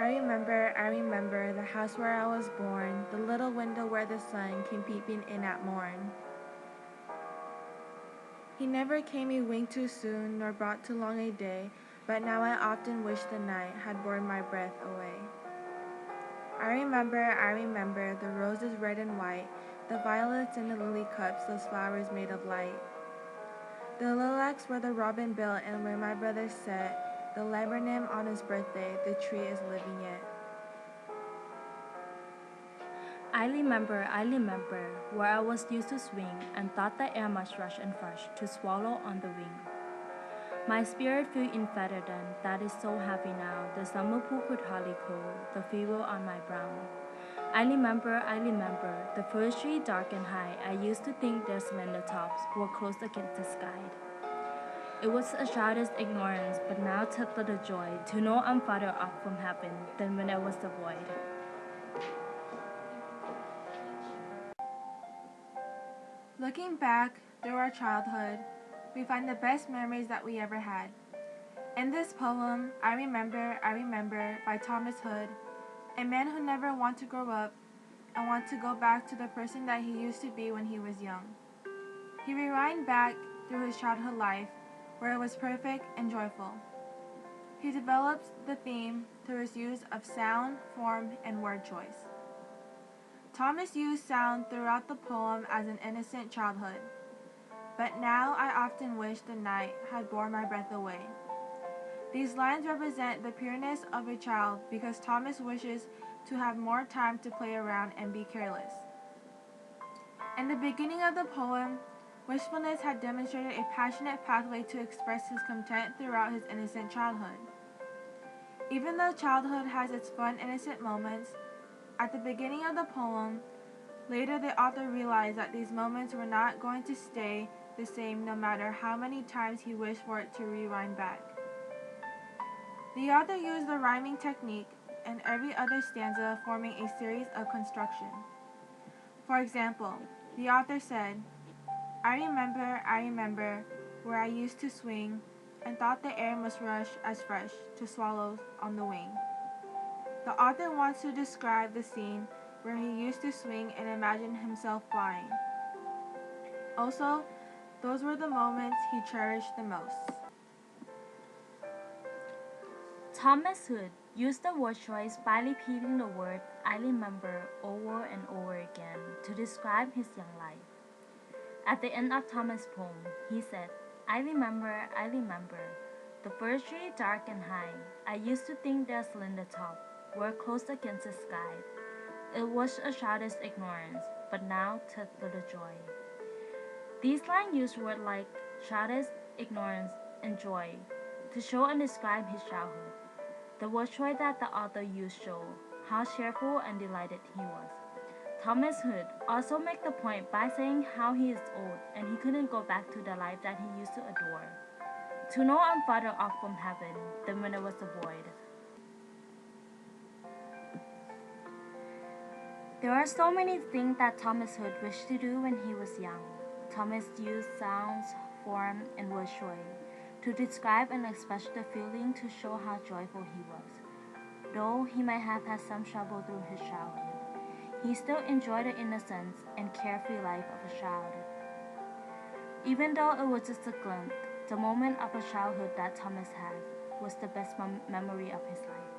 I remember the house where I was born, the little window where the sun came peeping in at morn. He never came a wink too soon, nor brought too long a day, but now I often wish the night had borne my breath away. I remember the roses red and white, the violets in the lily cups, those flowers made of light. The lilacs where the robin built and where my brother sat, the laburnum on his birthday, the tree is living yet. I remember where I was used to swing and thought the air must rush and fresh to swallow on the wing. My spirit flew in feather then, that is so happy now, the summer pool could hardly cool the fever on my brow. I remember, the first tree dark and high, I used to think their slender tops were close against the sky. It was a childish ignorance, but now 'tis little joy to know I'm farther off from heaven than when I was a boy. Looking back through our childhood, we find the best memories that we ever had. In this poem, I Remember by Thomas Hood, a man who never wanted to grow up and want to go back to the person that he used to be when he was young. He rewind back through his childhood life where it was perfect and joyful. He develops the theme through his use of sound, form, and word choice. Thomas used sound throughout the poem as an innocent childhood. But now I often wish the night had borne my breath away. These lines represent the pureness of a child because Thomas wishes to have more time to play around and be careless. In the beginning of the poem, wishfulness had demonstrated a passionate pathway to express his content throughout his innocent childhood. Even though childhood has its fun, innocent moments, at the beginning of the poem, later the author realized that these moments were not going to stay the same no matter how many times he wished for it to rewind back. The author used the rhyming technique in every other stanza, forming a series of construction. For example, the author said, I remember where I used to swing and thought the air must rush as fresh to swallows on the wing. The author wants to describe the scene where he used to swing and imagine himself flying. Also, those were the moments he cherished the most. Thomas Hood used the word choice by repeating the word I remember over and over again to describe his young life. At the end of Thomas' poem, he said, I remember, the first tree dark and high, I used to think their slender top were close against the sky. It was a childish ignorance, but now 'tis little joy. These lines use words like childish, ignorance, and joy to show and describe his childhood. The word choice that the author used show how cheerful and delighted he was. Thomas Hood also makes the point by saying how he is old and he couldn't go back to the life that he used to adore. To know I'm farther off from heaven than when I was a boy. There are so many things that Thomas Hood wished to do when he was young. Thomas used sounds, form, and word choice to describe and express the feeling to show how joyful he was. Though he might have had some trouble through his childhood, he still enjoyed the innocence and carefree life of a child. Even though it was just a glimpse, the moment of a childhood that Thomas had was the best memory of his life.